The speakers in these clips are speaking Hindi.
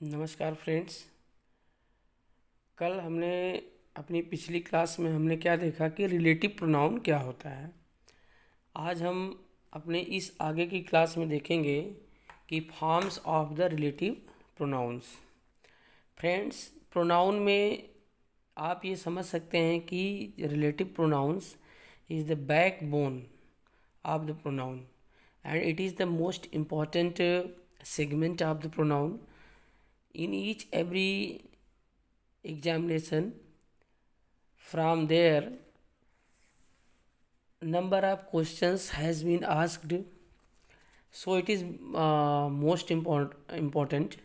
नमस्कार फ्रेंड्स। कल हमने अपनी पिछली क्लास में हमने क्या देखा कि रिलेटिव प्रोनाउन क्या होता है। आज हम अपने इस आगे की क्लास में देखेंगे कि forms of the relative pronouns. Friends, pronoun में आप ये समझ सकते हैं कि relative pronouns is the backbone of the pronoun and it is the most important segment of the pronoun. In each every examination, from there number of questions has been asked, so it is most important.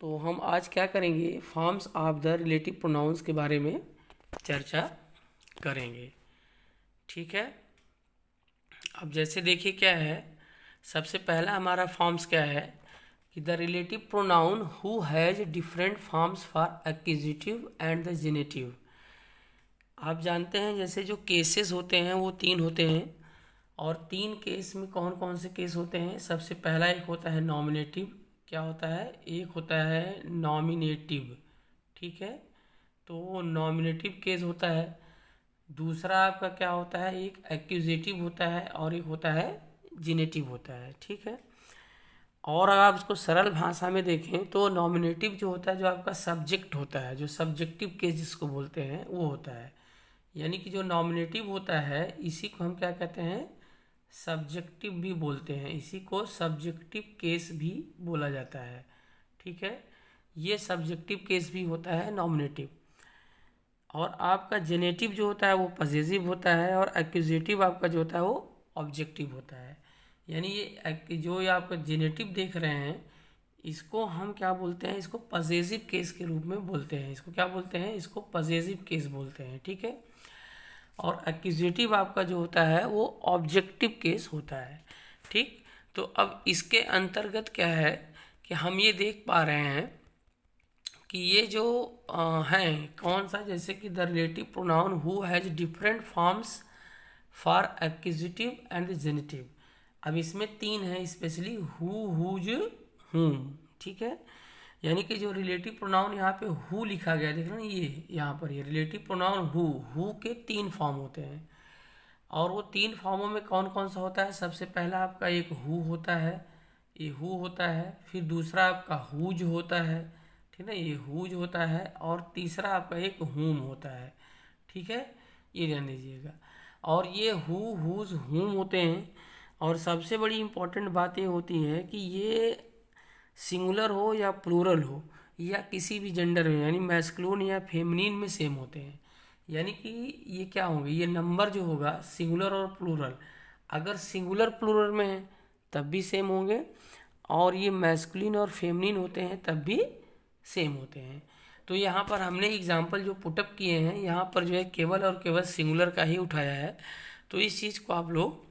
तो हम आज क्या करेंगे, forms of the relative pronouns के बारे में चर्चा करेंगे। ठीक है, अब जैसे देखिए क्या है, सबसे पहला हमारा फॉर्म्स क्या है कि the relative pronoun who has different forms for एक्विजिटिव and the generative. आप जानते हैं जैसे जो केसेस होते हैं वो तीन होते हैं, और तीन केस में कौन कौन से केस होते हैं। सबसे पहला एक होता है नॉमिनेटिव, क्या होता है, एक होता है नॉमिनेटिव। ठीक है, तो नॉमिनेटिव केस होता है। दूसरा आपका क्या होता है, एक एक्यूजेटिव होता है और एक होता है जेनेटिव होता है। ठीक है, और अगर आप इसको सरल भाषा में देखें तो नॉमिनेटिव जो होता है, जो आपका सब्जेक्ट होता है, जो सब्जेक्टिव केस जिसको बोलते हैं वो होता है। यानी कि जो नॉमिनेटिव होता है इसी को हम क्या कहते हैं, सब्जेक्टिव भी बोलते हैं, इसी को सब्जेक्टिव केस भी बोला जाता है। ठीक है, ये सब्जेक्टिव केस भी होता है नॉमिनेटिव। और आपका जेनेटिव जो होता है वो पजेसिव होता है, और एक्यूजेटिव आपका जो होता है वो ऑब्जेक्टिव होता है। यानी ये आपका जेनेटिव देख रहे हैं, इसको हम क्या बोलते हैं, इसको पजेसिव केस के रूप में बोलते हैं। इसको क्या बोलते हैं, इसको पजेसिव केस बोलते हैं। ठीक है, और एक्यूजेटिव आपका जो होता है वो ऑब्जेक्टिव केस होता है। ठीक, तो अब इसके अंतर्गत क्या है कि हम ये देख पा रहे हैं कि ये जो हैं कौन सा, जैसे कि the relative pronoun who has different forms for एक्विजिटिव and generative. अब इसमें तीन है स्पेशली, हु, हुज, हुम। ठीक है, यानी कि जो रिलेटिव प्रोनाउन यहाँ पे हु लिखा गया, देख रहे हैं ये यहाँ पर, ये रिलेटिव प्रोनाउन हु के तीन फॉर्म होते हैं। और वो तीन फॉर्मों में कौन कौन सा होता है, सबसे पहला आपका एक हु होता है, ये हु होता है। फिर दूसरा आपका हुज होता है, ठीक है, ये हुज होता है। और तीसरा आपका एक हुम होता है। ठीक है, ये ध्यान दीजिएगा। और ये हु, हुज, हुम होते हैं। और सबसे बड़ी इम्पोर्टेंट बात ये होती है कि ये सिंगुलर हो या प्लूरल हो या किसी भी जेंडर में, यानी मैस्कुलिन या फेमिनिन में सेम होते हैं। यानी कि ये क्या होंगे, ये नंबर जो होगा सिंगुलर और प्लूरल, अगर सिंगुलर प्लूरल में है तब भी सेम होंगे, और ये मैस्कुलिन और फेमिनिन होते हैं तब भी सेम होते हैं। तो यहाँ पर हमने एग्जाम्पल जो पुटअप किए हैं, यहाँ पर जो है केवल और केवल सिंगुलर का ही उठाया है। तो इस चीज़ को आप लोग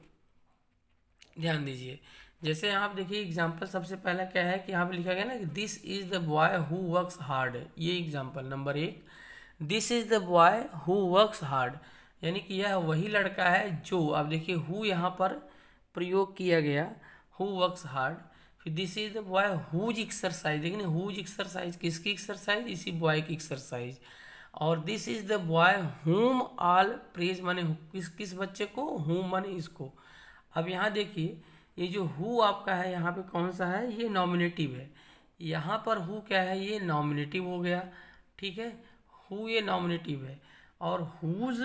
ध्यान दीजिए। जैसे यहाँ आप देखिए एग्जाम्पल, सबसे पहला क्या है कि यहाँ पे लिखा गया ना कि this is the boy who works hard. ये एग्जाम्पल नंबर एक, this is the boy who works hard, यानी कि यह वही लड़का है जो, आप देखिए हु यहाँ पर प्रयोग किया गया, हु वर्क्स हार्ड। फिर this is the boy whose exercise, देखिए हुज एक्सरसाइज किसकी एक्सरसाइज, इसी बॉय की एक्सरसाइज। और this is the boy whom all praise, माने किस किस बच्चे को, हुम माने इसको। अब यहाँ देखिए ये जो हु आपका है यहाँ पे कौन सा है, ये नॉमिनेटिव है। यहाँ पर हु क्या है, ये नॉमिनेटिव हो गया। ठीक है, हु ये नॉमिनेटिव है। और हुज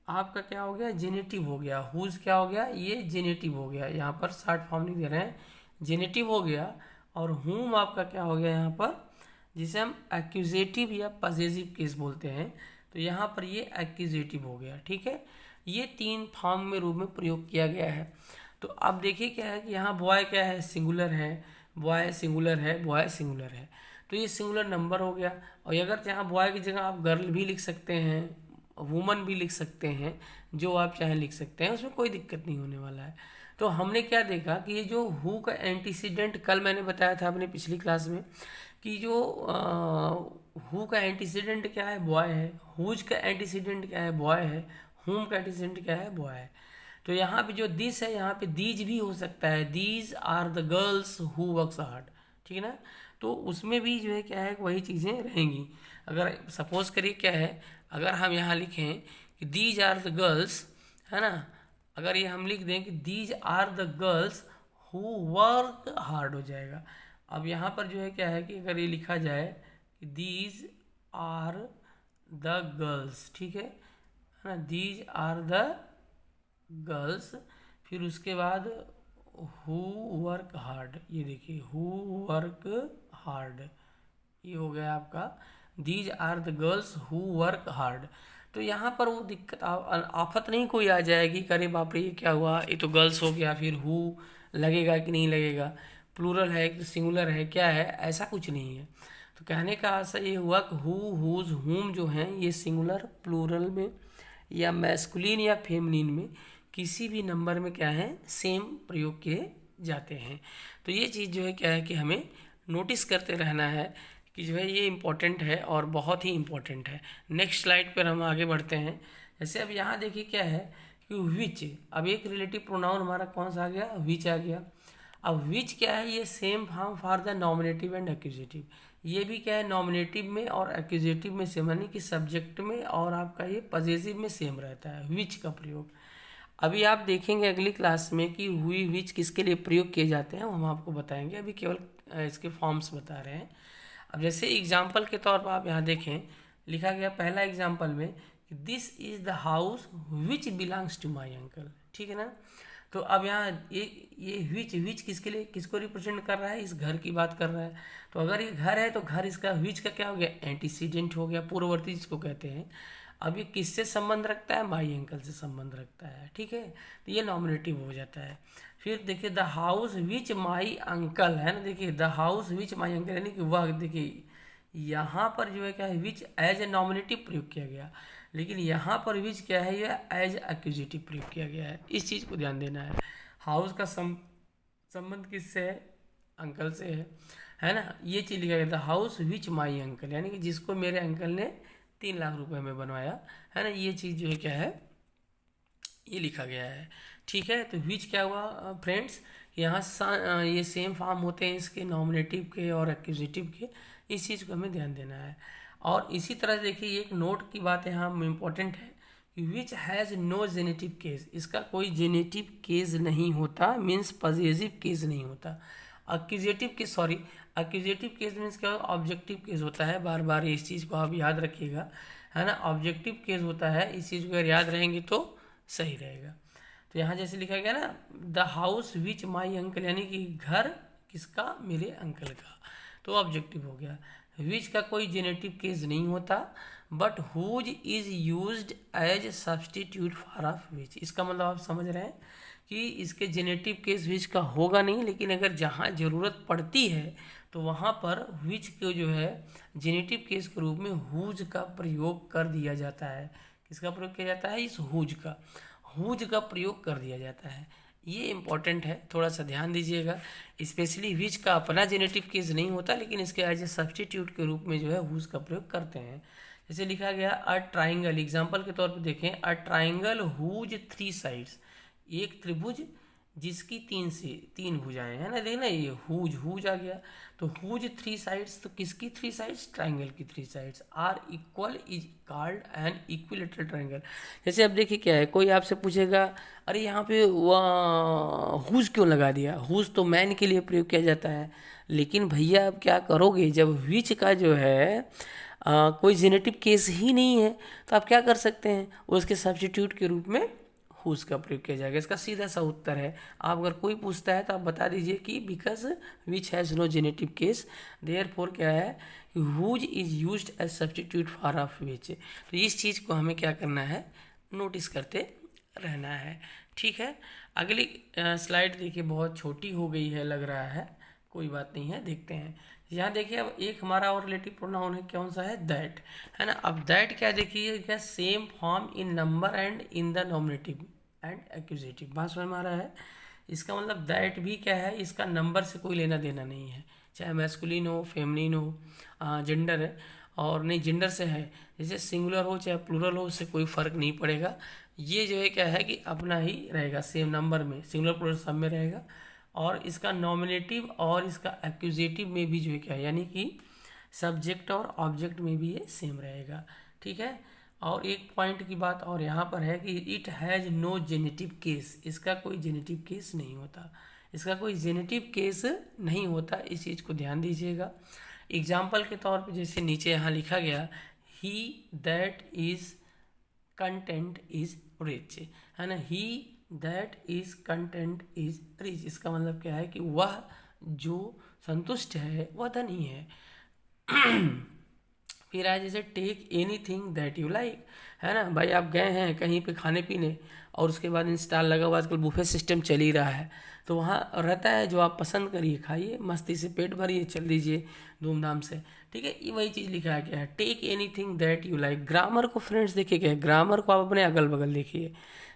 आपका क्या हो गया, जेनेटिव हो गया। हुज क्या हो गया, ये जेनेटिव हो गया। यहाँ पर शॉर्ट फॉर्म नहीं दे रहे हैं, जेनेटिव हो गया। और हुम आपका क्या हो गया यहाँ पर, जिसे हम एक्यूजेटिव या पजेसिव केस बोलते हैं, तो यहाँ पर ये एक्यूजेटिव हो गया। ठीक है, ये तीन फॉर्म में रूप में प्रयोग किया गया है। तो अब देखिए क्या है कि यहाँ बॉय क्या है, सिंगुलर है, बॉय सिंगुलर है, बॉय सिंगुलर है, तो ये सिंगुलर नंबर हो गया। और अगर यहाँ बॉय की जगह आप गर्ल भी लिख सकते हैं, वुमन भी लिख सकते हैं, जो आप चाहे लिख सकते हैं, उसमें कोई दिक्कत नहीं होने वाला है। तो हमने क्या देखा कि ये जो हु का एंटीसीडेंट, कल मैंने बताया था अपने पिछली क्लास में कि जो हु का एंटीसीडेंट क्या है, बॉय है। हुज का एंटीसीडेंट क्या है, बॉय है। हुम का एंटीसीडेंट क्या है, बॉय है। तो यहाँ पे जो दिस है, यहाँ पे दीज भी हो सकता है, these are the girls who works hard, ठीक है ना। तो उसमें भी जो है क्या है, वही चीज़ें रहेंगी। अगर सपोज करिए क्या है, अगर हम यहाँ लिखें कि दीज आर द गर्ल्स, है ना, अगर ये हम लिख दें कि these are the girls who work hard, हो जाएगा। अब यहाँ पर जो है क्या है कि अगर ये लिखा जाए कि दीज आर द गर्ल्स, ठीक है ना, दीज आर द गर्ल्स, फिर उसके बाद हु वर्क हार्ड, ये देखिए हु वर्क हार्ड, ये हो गया आपका these are the girls who work hard. तो यहाँ पर वो दिक्कत आफत नहीं कोई आ जाएगी, करे बाप रे ये क्या हुआ, ये तो गर्ल्स हो गया, फिर हु लगेगा कि नहीं लगेगा, प्लूरल है कि सिंगुलर है, क्या है, ऐसा कुछ नहीं है। तो कहने का आशा ये हुआ कि हु, हुज, हुम जो हैं ये सिंगुलर, प्लूरल में या मैस्कुलिन या फेमिनिन में किसी भी नंबर में क्या है, सेम प्रयोग किए जाते हैं। तो ये चीज़ जो है क्या है कि हमें नोटिस करते रहना है कि जो है ये इम्पोर्टेंट है और बहुत ही इम्पोर्टेंट है। नेक्स्ट स्लाइड पर हम आगे बढ़ते हैं। जैसे अब यहाँ देखिए क्या है कि विच, अब एक रिलेटिव प्रोनाउन हमारा कौन सा आ गया, विच आ गया। अब विच क्या है, ये same form for the nominative and accusative, ये भी क्या है नॉमिनेटिव में और एक्यूजेटिव में सेम, यानी कि सब्जेक्ट में और आपका ये पजेसिव में सेम रहता है विच का प्रयोग। अभी आप देखेंगे अगली क्लास में कि हुई विच किसके लिए प्रयोग किए जाते हैं, हम आपको बताएंगे, अभी केवल इसके फॉर्म्स बता रहे हैं। अब जैसे एग्जाम्पल के तौर पर आप यहाँ देखें, लिखा गया पहला एग्जाम्पल में कि this is the house which belongs to my uncle, ठीक है ना। तो अब यहाँ ये विच, विच किसके लिए, किसको रिप्रेजेंट कर रहा है, इस घर की बात कर रहा है। तो अगर ये घर है तो घर, इसका विच का क्या हो गया, एंटीसीडेंट हो गया, पूर्ववर्ती जिसको कहते हैं। अब ये किससे संबंध रखता है, माई अंकल से संबंध रखता है, ठीक है, तो ये नॉमिनेटिव हो जाता है। फिर देखिए the house which my uncle, है ना, देखिए the house which my uncle, यानी कि वह, देखिए यहाँ पर जो है क्या है, विच एज ए नॉमिनेटिव प्रयोग किया गया, लेकिन यहाँ पर विच क्या है, यह एज एक्यूजेटिव प्रयोग किया गया है। इस चीज़ को ध्यान देना है। हाउस का संबंध किससे है, अंकल से है ना। ये चीज़ लिखा गया था हाउस विच माई अंकल, यानी कि जिसको मेरे अंकल ने 3 लाख रुपए में बनवाया, है ना, ये चीज़ जो है क्या है, ये लिखा गया है, ठीक है। तो विच क्या हुआ फ्रेंड्स, यहाँ ये सेम फॉर्म होते हैं इसके नॉमिनेटिव के और एक्यूजेटिव के, इस चीज़ को हमें ध्यान देना है। और इसी तरह देखिए एक नोट की बात यहाँ इम्पोर्टेंट है कि which has no genitive case, इसका कोई जेनेटिव केस नहीं होता, मीन्स पॉजिटिव केस नहीं होता। Accusative case, sorry, accusative case means क्या, ऑब्जेक्टिव केस होता है, बार बार इस चीज़ को आप याद रखिएगा, है ना, ऑब्जेक्टिव केस होता है, इस चीज़ को अगर याद रहेंगे तो सही रहेगा। तो यहाँ जैसे लिखा गया ना, the house which my uncle, यानी कि घर किसका, मेरे अंकल का, तो ऑब्जेक्टिव हो गया। विच का कोई जेनेटिव केस नहीं होता, but whose is used as substitute for of which, इसका मतलब आप समझ रहे हैं कि इसके जेनेटिव केस विच का होगा नहीं, लेकिन अगर जहाँ ज़रूरत पड़ती है तो वहाँ पर विच को जो है जेनेटिव केस के रूप में हुज का प्रयोग कर दिया जाता है। किसका प्रयोग किया जाता है, इस हुज का प्रयोग कर दिया जाता है। ये इम्पॉर्टेंट है, थोड़ा सा ध्यान दीजिएगा। स्पेशली विच का अपना जेनेटिव केस नहीं होता, लेकिन इसके एज ए सब्सटीट्यूट के रूप में जो है हुज का प्रयोग करते हैं। जैसे लिखा गया अ ट्राइंगल, एग्जाम्पल के तौर पर देखें, अ ट्राइंगल हुज 3 साइड्स, एक त्रिभुज जिसकी 3 भुजाएं, है ना, देखना ये हुज आ गया। तो हुज 3 साइड्स, तो किसकी 3 साइड्स, ट्राइंगल की 3 sides are equal is called an equilateral triangle. जैसे अब देखिए क्या है, कोई आपसे पूछेगा अरे यहाँ पे हुज क्यों लगा दिया, हुज तो मैन के लिए प्रयोग किया जाता है, लेकिन भैया अब क्या करोगे, जब विच का जो है कोई जेनेटिव केस ही नहीं है, तो आप क्या कर सकते हैं, उसके सब्स्टिट्यूट के रूप में हुज का प्रयोग किया जाएगा। इसका सीधा सा उत्तर है, आप अगर कोई पूछता है तो आप बता दीजिए कि because which has no genitive case, therefore क्या है, whose is used as substitute for of which. तो इस चीज़ को हमें क्या करना है, नोटिस करते रहना है, ठीक है। अगली स्लाइड देखिए, बहुत छोटी हो गई है लग रहा है, कोई बात नहीं है, देखते हैं। यहाँ देखिए अब एक हमारा और रिलेटिव प्रोनाउन है, कौन सा है, दैट, है ना। अब दैट क्या देखिए, क्या same form in number and in the nominative and accusative, बात समझ में आ रहा है। इसका मतलब दैट भी क्या है, इसका नंबर से कोई लेना देना नहीं है, चाहे मैस्कुलिन हो फेमिनिन हो, जेंडर है और नहीं जेंडर से है, जैसे सिंगुलर हो चाहे प्लूरल हो, उससे कोई फ़र्क नहीं पड़ेगा। ये जो है क्या है कि अपना ही रहेगा, सेम नंबर में, सिंगुलर प्लूरल सब में रहेगा। और इसका नॉमिनेटिव और इसका एक्यूजेटिव में भी जो है क्या है, यानी कि सब्जेक्ट और ऑब्जेक्ट में भी ये सेम रहेगा। ठीक है। और एक पॉइंट की बात और यहाँ पर है कि it has no genitive case, इसका कोई जेनेटिव केस नहीं होता, इसका कोई जेनेटिव केस नहीं होता, इस चीज़ को ध्यान दीजिएगा। एग्जाम्पल के तौर पे जैसे नीचे यहाँ लिखा गया, he that is content is rich, है ना, he that is content is rich, इसका मतलब क्या है कि वह जो संतुष्ट है वह धनी है। फिर आए जैसे take anything that you like, है ना, भाई आप गए हैं कहीं पे खाने पीने और उसके बाद इंस्टॉल लगा हुआ, आजकल बुफे सिस्टम चल ही रहा है, तो वहाँ रहता है जो आप पसंद करिए, खाइए, मस्ती से पेट भरिए, चल दीजिए धूमधाम से। ठीक है, ये वही चीज़ लिखा गया है, take anything that you like. Grammar को फ्रेंड्स देखिए क्या है, ग्रामर को आप अपने अगल बगल देखिए,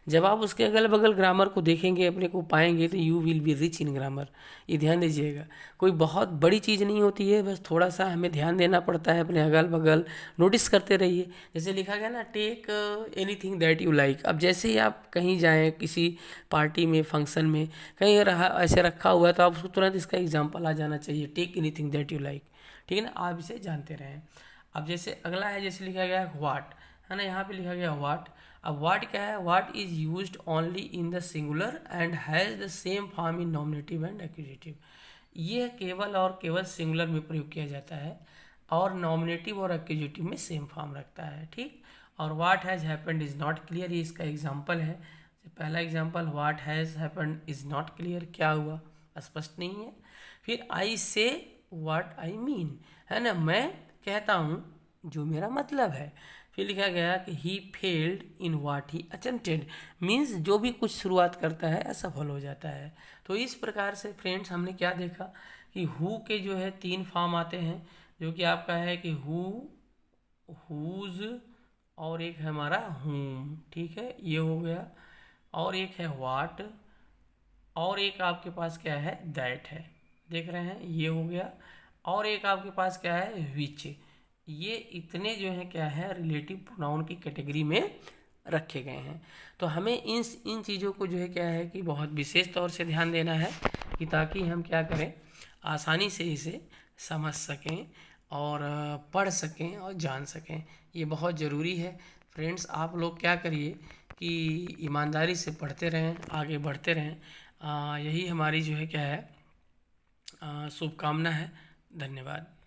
जब आप उसके अगल बगल ग्रामर को देखेंगे, अपने को पाएंगे, तो you will be rich in grammar. ये ध्यान दीजिएगा, कोई बहुत बड़ी चीज़ नहीं होती है, बस थोड़ा सा हमें ध्यान देना पड़ता है, अपने अगल बगल नोटिस करते रहिए। जैसे लिखा गया ना, take anything that you like, अब जैसे ही आप कहीं जाएं, किसी पार्टी में, फंक्शन में, कहीं रहा ऐसे रखा हुआ है, तो आप उसको तुरंत इसका एग्जाम्पल आ जाना चाहिए, take anything that you like. ठीक है ना, आप इसे जानते रहें। अब जैसे अगला है, जैसे लिखा गया है व्हाट, है ना, यहाँ पे लिखा गया व्हाट। अब व्हाट क्या है, what is used only in the singular and has the same form in nominative and accusative. ये केवल और केवल सिंगुलर में प्रयोग किया जाता है और नॉमिनेटिव और एक्यूजेटिव में सेम फॉर्म रखता है। ठीक। और what has happened is not clear, ये इसका एग्जाम्पल है। पहला example, what has happened is not clear, क्या हुआ, स्पष्ट नहीं है। फिर आई से व्हाट आई मीन, है ना, मैं कहता हूँ जो मेरा मतलब है। फिर लिखा गया कि he failed in what he attempted, means जो भी कुछ शुरुआत करता है असफल हो जाता है। तो इस प्रकार से फ्रेंड्स हमने क्या देखा कि हु के जो है 3 फॉर्म आते हैं, जो कि आपका है कि हु, हुज, और एक है हमारा हुम। ठीक है, ये हो गया। और एक है व्हाट, और एक आपके पास क्या है, दैट है, देख रहे हैं, ये हो गया। और एक आपके पास क्या है, विच। ये इतने जो है क्या है, रिलेटिव प्रोनाउन की कैटेगरी में रखे गए हैं। तो हमें इन चीज़ों को जो है क्या है कि बहुत विशेष तौर से ध्यान देना है, कि ताकि हम क्या करें, आसानी से इसे समझ सकें और पढ़ सकें और जान सकें। ये बहुत ज़रूरी है फ्रेंड्स। आप लोग क्या करिए कि ईमानदारी से पढ़ते रहें, आगे बढ़ते रहें। यही हमारी जो है क्या है शुभकामना है। धन्यवाद।